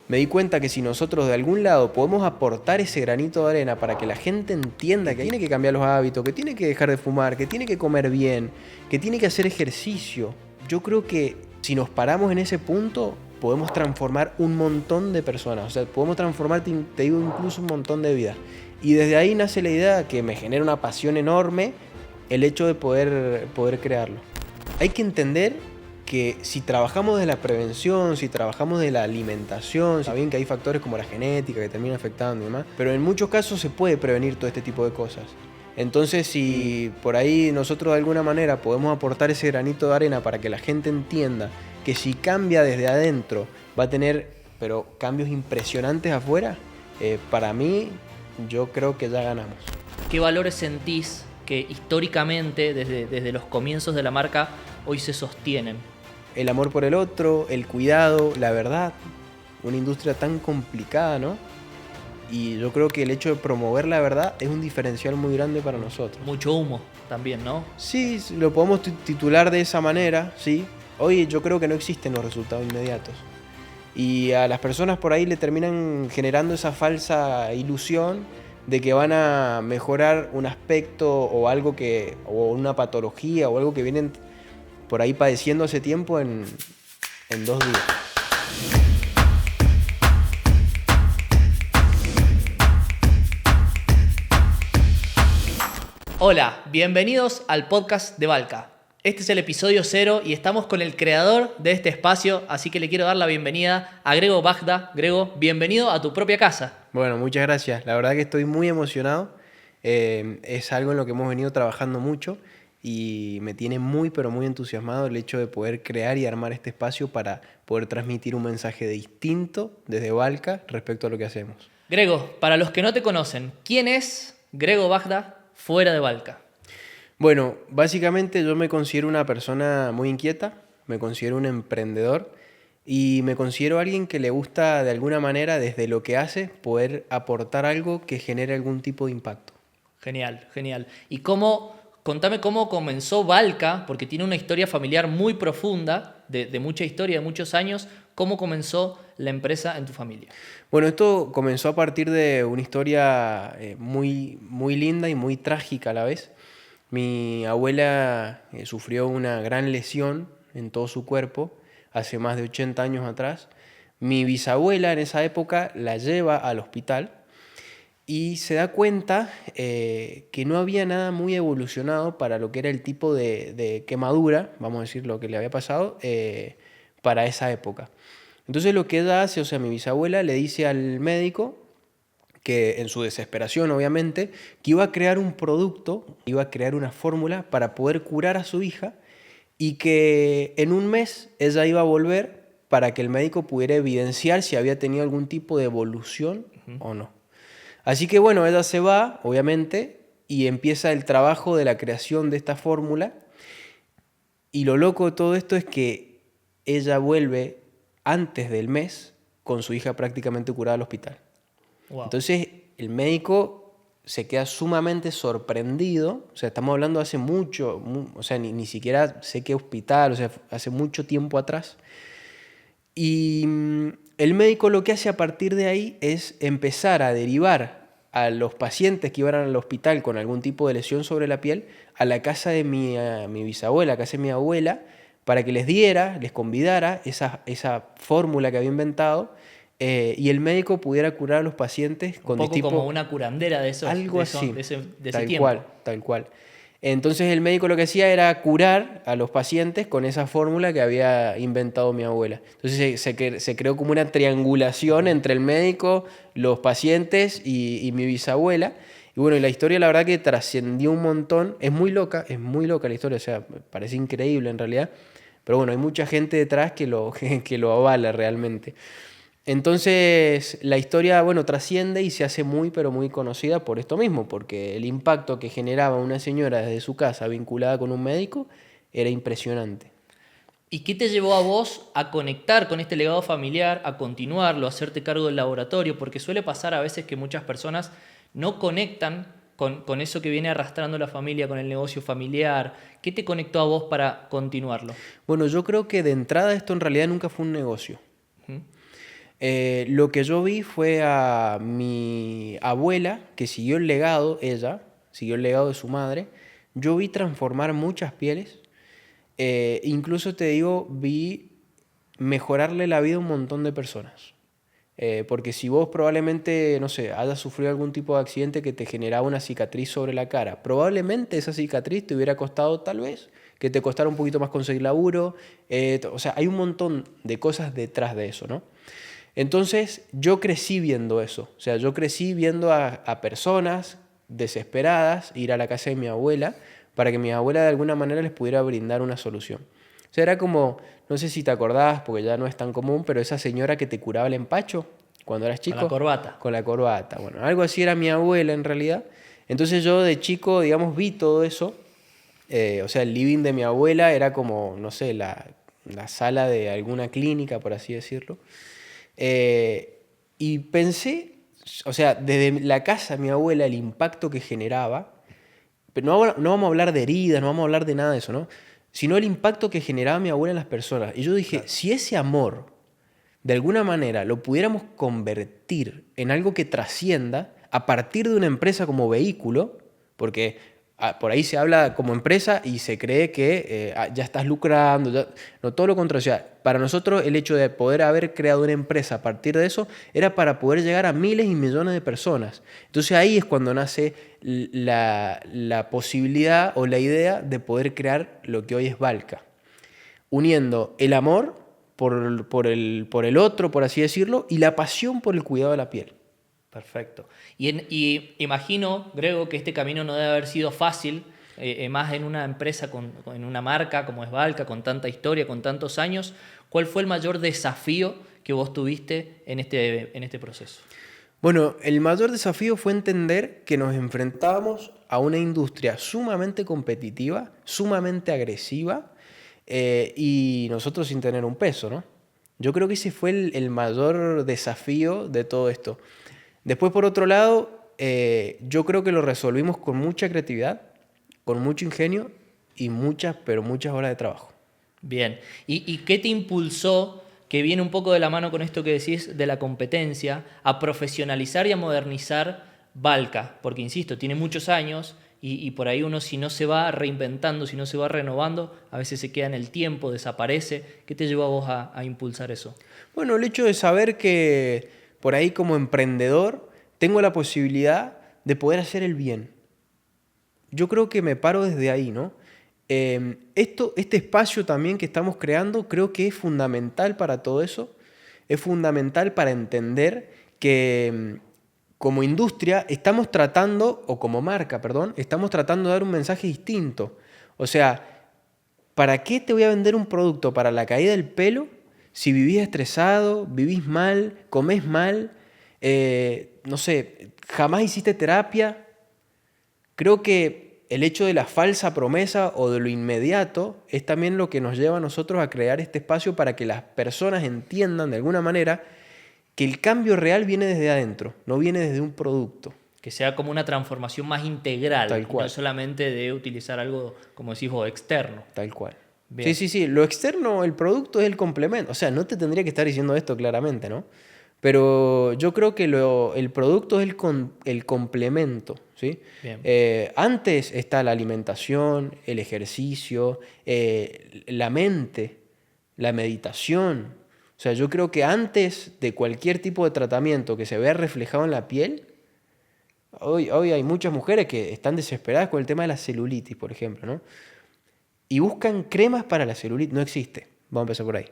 me di cuenta que si nosotros de algún lado podemos aportar ese granito de arena para que la gente entienda que tiene que cambiar los hábitos, que tiene que dejar de fumar, que tiene que comer bien, que tiene que hacer ejercicio, yo creo que si nos paramos en ese punto podemos transformar un montón de personas, o sea, podemos transformar, te digo, incluso un montón de vidas. Y desde ahí nace la idea que me genera una pasión enorme el hecho de poder crearlo. Hay que entender que si trabajamos de la prevención, si trabajamos de la alimentación, saben que hay factores como la genética que terminan afectando y demás, pero en muchos casos se puede prevenir todo este tipo de cosas. Entonces, si por ahí nosotros de alguna manera podemos aportar ese granito de arena para que la gente entienda que si cambia desde adentro va a tener cambios impresionantes afuera, para mí yo creo que ya ganamos. ¿Qué valores sentís que históricamente, desde los comienzos de la marca, hoy se sostienen? El amor por el otro, el cuidado, la verdad. Una industria tan complicada, ¿no? Y yo creo que el hecho de promover la verdad es un diferencial muy grande para nosotros. Mucho humo también, ¿no? Sí, lo podemos titular de esa manera, sí. Hoy yo creo que no existen los resultados inmediatos. Y a las personas por ahí le terminan generando esa falsa ilusión de que van a mejorar un aspecto o algo o una patología o algo que vienen por ahí padeciendo hace tiempo en 2 días. Hola, bienvenidos al podcast de Valka. Este es el episodio 0 y estamos con el creador de este espacio, así que le quiero dar la bienvenida a Grego Bagda. Grego, bienvenido a tu propia casa. Bueno, muchas gracias. La verdad que estoy muy emocionado. Es algo en lo que hemos venido trabajando mucho y me tiene muy, pero muy entusiasmado el hecho de poder crear y armar este espacio para poder transmitir un mensaje distinto desde Valka respecto a lo que hacemos. Grego, para los que no te conocen, ¿quién es Grego Bagda fuera de Valka? Bueno, básicamente yo me considero una persona muy inquieta, me considero un emprendedor y me considero alguien que le gusta de alguna manera desde lo que hace poder aportar algo que genere algún tipo de impacto. Genial, genial. ¿Y contame cómo comenzó Valka? Porque tiene una historia familiar muy profunda, de mucha historia, de muchos años. ¿Cómo comenzó la empresa en tu familia? Bueno, esto comenzó a partir de una historia muy, muy linda y muy trágica a la vez. Mi abuela sufrió una gran lesión en todo su cuerpo hace más de 80 años atrás. Mi bisabuela en esa época la lleva al hospital y se da cuenta que no había nada muy evolucionado para lo que era el tipo de quemadura, vamos a decir lo que le había pasado, para esa época. Entonces lo que ella hace, o sea, mi bisabuela le dice al médico que en su desesperación obviamente, que iba a crear un producto, iba a crear una fórmula para poder curar a su hija y que en un mes ella iba a volver para que el médico pudiera evidenciar si había tenido algún tipo de evolución o no. Así que bueno, ella se va, obviamente, y empieza el trabajo de la creación de esta fórmula. Y lo loco de todo esto es que ella vuelve antes del mes con su hija prácticamente curada al hospital. Wow. Entonces el médico se queda sumamente sorprendido, o sea, estamos hablando hace mucho, o sea, ni siquiera sé qué hospital, o sea, hace mucho tiempo atrás. Y el médico lo que hace a partir de ahí es empezar a derivar a los pacientes que iban al hospital con algún tipo de lesión sobre la piel a la casa de mi bisabuela, a casa de mi abuela, para que les convidara esa fórmula que había inventado y el médico pudiera curar a los pacientes con un poco como una curandera de esos, algo así, de ese tal tiempo. Tal cual. Entonces el médico lo que hacía era curar a los pacientes con esa fórmula que había inventado mi abuela. Entonces se creó como una triangulación entre el médico, los pacientes y mi bisabuela. Y bueno, la historia la verdad que trascendió un montón. Es muy loca la historia, o sea, parece increíble en realidad. Pero bueno, hay mucha gente detrás que lo avala realmente. Entonces la historia, bueno, trasciende y se hace muy, pero muy conocida por esto mismo, porque el impacto que generaba una señora desde su casa vinculada con un médico era impresionante. ¿Y qué te llevó a vos a conectar con este legado familiar, a continuarlo, a hacerte cargo del laboratorio? Porque suele pasar a veces que muchas personas no conectan con eso que viene arrastrando la familia, con el negocio familiar. ¿Qué te conectó a vos para continuarlo? Bueno, yo creo que de entrada esto en realidad nunca fue un negocio. ¿Mm? Lo que yo vi fue a mi abuela, que siguió el legado, ella, siguió el legado de su madre. Yo vi transformar muchas pieles. Incluso te digo, vi mejorarle la vida a un montón de personas. Porque si vos probablemente, no sé, hayas sufrido algún tipo de accidente que te generaba una cicatriz sobre la cara, probablemente esa cicatriz te hubiera costado tal vez que te costara un poquito más conseguir laburo. O sea, hay un montón de cosas detrás de eso, ¿no? Entonces yo crecí viendo eso. O sea, yo crecí viendo a personas desesperadas ir a la casa de mi abuela para que mi abuela de alguna manera les pudiera brindar una solución. O sea, era como, no sé si te acordás, porque ya no es tan común, pero esa señora que te curaba el empacho cuando eras Con la chico. corbata. Con la corbata. Bueno, algo así era mi abuela en realidad. Entonces yo de chico, digamos, vi todo eso. O sea, el living de mi abuela era como, no sé, la sala de alguna clínica, por así decirlo. Y pensé, o sea, desde la casa de mi abuela, el impacto que generaba, pero no vamos a hablar de heridas, no vamos a hablar de nada de eso, ¿no? Sino el impacto que generaba mi abuela en las personas. Y yo dije, Claro. si ese amor, de alguna manera, lo pudiéramos convertir en algo que trascienda a partir de una empresa como vehículo, porque por ahí se habla como empresa y se cree que ya estás lucrando, no, todo lo contrario. O sea, para nosotros el hecho de poder haber creado una empresa a partir de eso era para poder llegar a miles y millones de personas. Entonces ahí es cuando nace la posibilidad o la idea de poder crear lo que hoy es Valka, uniendo el amor por el otro, por así decirlo, y la pasión por el cuidado de la piel. Perfecto. Y imagino, Grego, que este camino no debe haber sido fácil, más en una empresa, en una marca como es Valka, con tanta historia, con tantos años. ¿Cuál fue el mayor desafío que vos tuviste en este proceso? Bueno, el mayor desafío fue entender que nos enfrentábamos a una industria sumamente competitiva, sumamente agresiva, y nosotros sin tener un peso, ¿no? Yo creo que ese fue el mayor desafío de todo esto. Después, por otro lado, yo creo que lo resolvimos con mucha creatividad, con mucho ingenio y muchas, pero muchas horas de trabajo. Bien. ¿Y qué te impulsó, que viene un poco de la mano con esto que decís de la competencia, a profesionalizar y a modernizar Valka? Porque, insisto, tiene muchos años y por ahí uno, si no se va reinventando, si no se va renovando, a veces se queda en el tiempo, desaparece. ¿Qué te llevó a vos a impulsar eso? Bueno, el hecho de saber que por ahí como emprendedor tengo la posibilidad de poder hacer el bien. Yo creo que me paro desde ahí, ¿no? Este espacio también que estamos creando creo que es fundamental para todo eso. Es fundamental para entender que como industria estamos tratando, o como marca, perdón, estamos tratando de dar un mensaje distinto. O sea, ¿para qué te voy a vender un producto para la caída del pelo si vivís estresado, vivís mal, comés mal, no sé, jamás hiciste terapia? Creo que el hecho de la falsa promesa o de lo inmediato es también lo que nos lleva a nosotros a crear este espacio para que las personas entiendan de alguna manera que el cambio real viene desde adentro, no viene desde un producto. Que sea como una transformación más integral Tal y no cual, solamente de utilizar algo, como decís vos, externo. tal cual. Sí, Bien. sí, sí, lo externo, el producto es el complemento. O sea, no te tendría que estar diciendo esto claramente, ¿no? Pero yo creo que el producto es el complemento, ¿sí? Bien. Antes está la alimentación, el ejercicio, la mente, la meditación. O sea, yo creo que antes de cualquier tipo de tratamiento que se vea reflejado en la piel, hoy hay muchas mujeres que están desesperadas con el tema de la celulitis, por ejemplo, ¿no? Y buscan cremas para la celulitis. No existe. Vamos a empezar por ahí.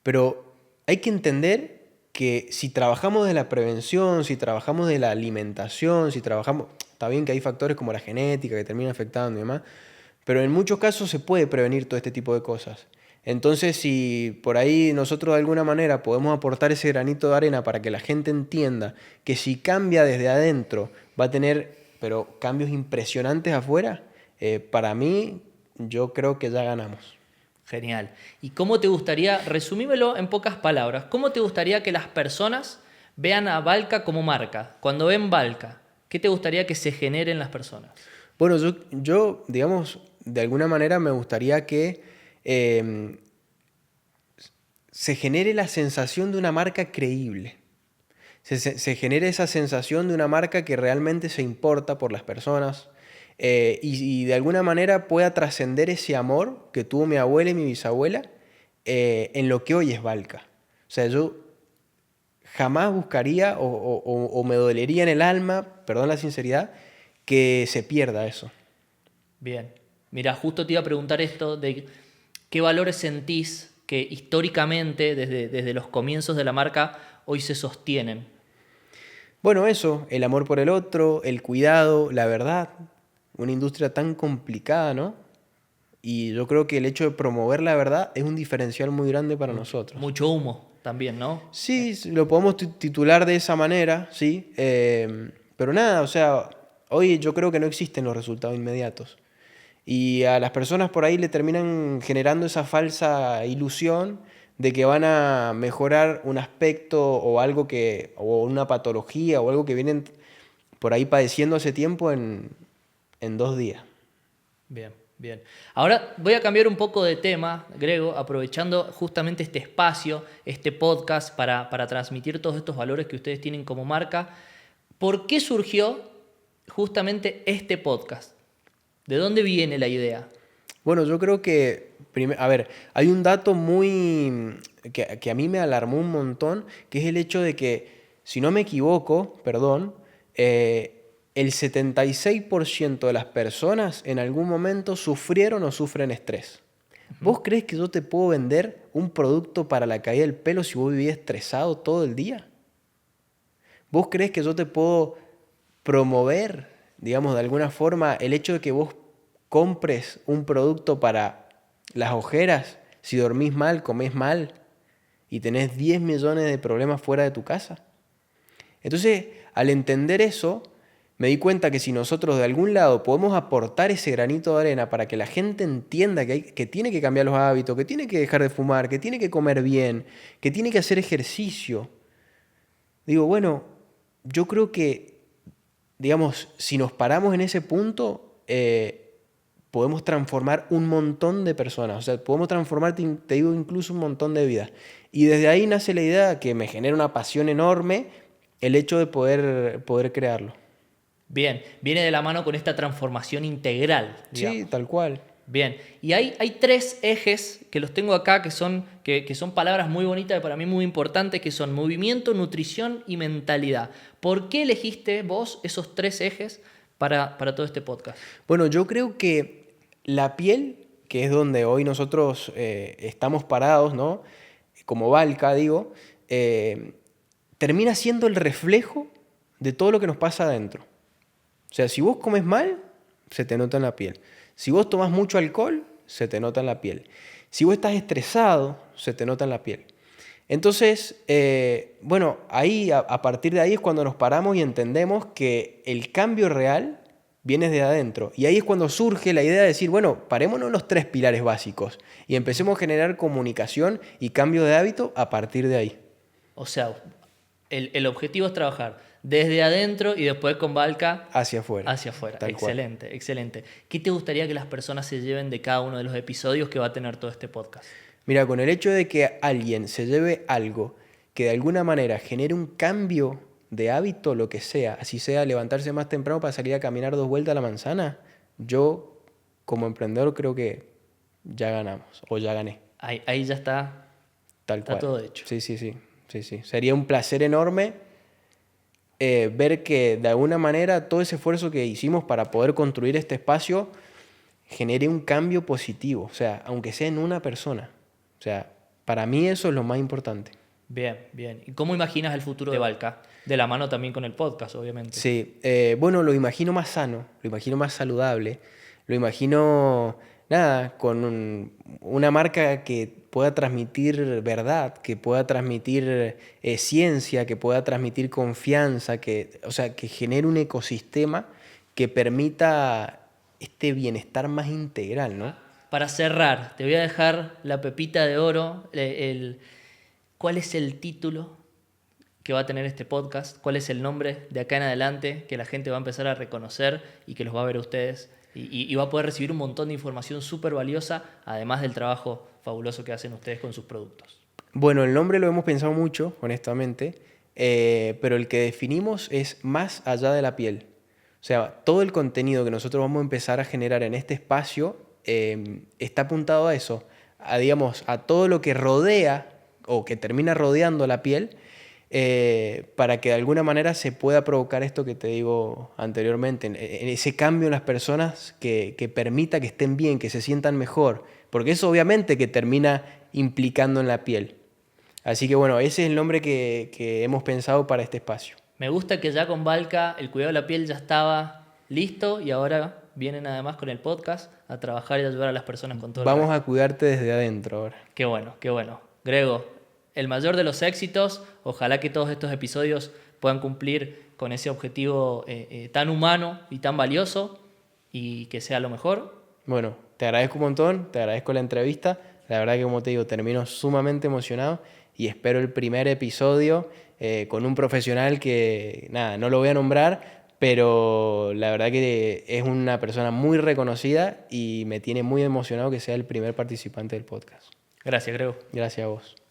Pero hay que entender que si trabajamos de la prevención, si trabajamos de la alimentación, si trabajamos... Está bien que hay factores como la genética que terminan afectando y demás, pero en muchos casos se puede prevenir todo este tipo de cosas. Entonces, si por ahí nosotros de alguna manera podemos aportar ese granito de arena para que la gente entienda que si cambia desde adentro va a tener, pero cambios impresionantes afuera, para mí yo creo que ya ganamos. Genial. ¿Y cómo te gustaría, resumímelo en pocas palabras, cómo te gustaría que las personas vean a Valka como marca? Cuando ven Valka, ¿qué te gustaría que se genere en las personas? Bueno, yo, digamos, de alguna manera me gustaría que se genere la sensación de una marca creíble. Se genere esa sensación de una marca que realmente se importa por las personas y de alguna manera pueda trascender ese amor que tuvo mi abuela y mi bisabuela en lo que hoy es Valka. O sea, yo jamás buscaría o me dolería en el alma, perdón la sinceridad, que se pierda eso. Bien. Mira, justo te iba a preguntar esto de qué valores sentís que históricamente, desde los comienzos de la marca, hoy se sostienen. Bueno, eso, el amor por el otro, el cuidado, la verdad. Una industria tan complicada, ¿no? Y yo creo que el hecho de promover la verdad es un diferencial muy grande para nosotros. Mucho humo también, ¿no? Sí, lo podemos titular de esa manera, sí. Pero nada, o sea, hoy yo creo que no existen los resultados inmediatos. Y a las personas por ahí le terminan generando esa falsa ilusión de que van a mejorar un aspecto o algo o una patología o algo que vienen por ahí padeciendo hace tiempo en 2 días. Bien, bien. Ahora voy a cambiar un poco de tema, Grego, aprovechando justamente este espacio, este podcast, para transmitir todos estos valores que ustedes tienen como marca. ¿Por qué surgió justamente este podcast? ¿De dónde viene la idea? Bueno, yo creo que, a ver, hay un dato que a mí me alarmó un montón, que es el hecho de que, si no me equivoco, perdón, el 76% de las personas en algún momento sufrieron o sufren estrés. ¿Vos crees que yo te puedo vender un producto para la caída del pelo si vos vivís estresado todo el día? ¿Vos crees que yo te puedo promover, digamos, de alguna forma el hecho de que vos compres un producto para las ojeras si dormís mal, comés mal y tenés 10 millones de problemas fuera de tu casa? Entonces, al entender eso, me di cuenta que si nosotros de algún lado podemos aportar ese granito de arena para que la gente entienda que tiene que cambiar los hábitos, que tiene que dejar de fumar, que tiene que comer bien, que tiene que hacer ejercicio, digo, bueno, yo creo que, digamos, si nos paramos en ese punto, podemos transformar un montón de personas. O sea, podemos transformar, te digo, incluso un montón de vidas. Y desde ahí nace la idea que me genera una pasión enorme el hecho de poder crearlo. Bien, viene de la mano con esta transformación integral, digamos. Sí, tal cual. Bien, y hay 3 ejes que los tengo acá que son palabras muy bonitas y para mí muy importantes, que son movimiento, nutrición y mentalidad. ¿Por qué elegiste vos esos 3 ejes para todo este podcast? Bueno, yo creo que la piel, que es donde hoy nosotros estamos parados, ¿no? Como Valka, digo, termina siendo el reflejo de todo lo que nos pasa adentro. O sea, si vos comes mal, se te nota en la piel. Si vos tomás mucho alcohol, se te nota en la piel. Si vos estás estresado, se te nota en la piel. Entonces, bueno, ahí a partir de ahí es cuando nos paramos y entendemos que el cambio real viene de adentro. Y ahí es cuando surge la idea de decir, bueno, parémonos en los 3 pilares básicos y empecemos a generar comunicación y cambio de hábito a partir de ahí. O sea, el objetivo es trabajar desde adentro y después con Valka Hacia afuera. hacia afuera. Tal cual. Excelente, excelente. ¿Qué te gustaría que las personas se lleven de cada uno de los episodios que va a tener todo este podcast? Mira, con el hecho de que alguien se lleve algo que de alguna manera genere un cambio de hábito, lo que sea, así sea levantarse más temprano para salir a caminar 2 vueltas a la manzana, yo como emprendedor creo que ya ganamos o ya gané. Ahí ya está, Tal está cual. todo hecho. Sí, sí, sí, sí, sí. Sería un placer enorme ver que de alguna manera todo ese esfuerzo que hicimos para poder construir este espacio genere un cambio positivo, o sea, aunque sea en una persona. O sea, para mí eso es lo más importante. Bien, bien. ¿Y cómo imaginas el futuro de Valka? De la mano también con el podcast, obviamente. Sí, bueno, lo imagino más sano, lo imagino más saludable, lo imagino, nada, con una marca que pueda transmitir verdad, que pueda transmitir ciencia, que pueda transmitir confianza, o sea, que genere un ecosistema que permita este bienestar más integral, ¿no? Para cerrar, te voy a dejar la pepita de oro. ¿Cuál es el título que va a tener este podcast? ¿Cuál es el nombre de acá en adelante que la gente va a empezar a reconocer y que los va a ver a ustedes? Y va a poder recibir un montón de información súper valiosa, además del trabajo fabuloso que hacen ustedes con sus productos. Bueno, el nombre lo hemos pensado mucho, honestamente, pero el que definimos es más allá de la piel. O sea, todo el contenido que nosotros vamos a empezar a generar en este espacio está apuntado a eso, a, digamos, a todo lo que rodea o que termina rodeando la piel, para que de alguna manera se pueda provocar esto que te digo anteriormente, en ese cambio en las personas que permita que estén bien, que se sientan mejor, porque eso obviamente que termina implicando en la piel. Así que bueno, ese es el nombre que hemos pensado para este espacio. Me gusta que ya con Valka el cuidado de la piel ya estaba listo y ahora vienen además con el podcast a trabajar y ayudar a las personas con todo el Vamos resto. a cuidarte desde adentro ahora. Qué bueno, qué bueno. Grego, el mayor de los éxitos. Ojalá que todos estos episodios puedan cumplir con ese objetivo tan humano y tan valioso y que sea lo mejor. Bueno, te agradezco un montón, te agradezco la entrevista. La verdad que como te digo, termino sumamente emocionado y espero el primer episodio con un profesional que, nada, no lo voy a nombrar, pero la verdad que es una persona muy reconocida y me tiene muy emocionado que sea el primer participante del podcast. Gracias, Grego. Gracias a vos.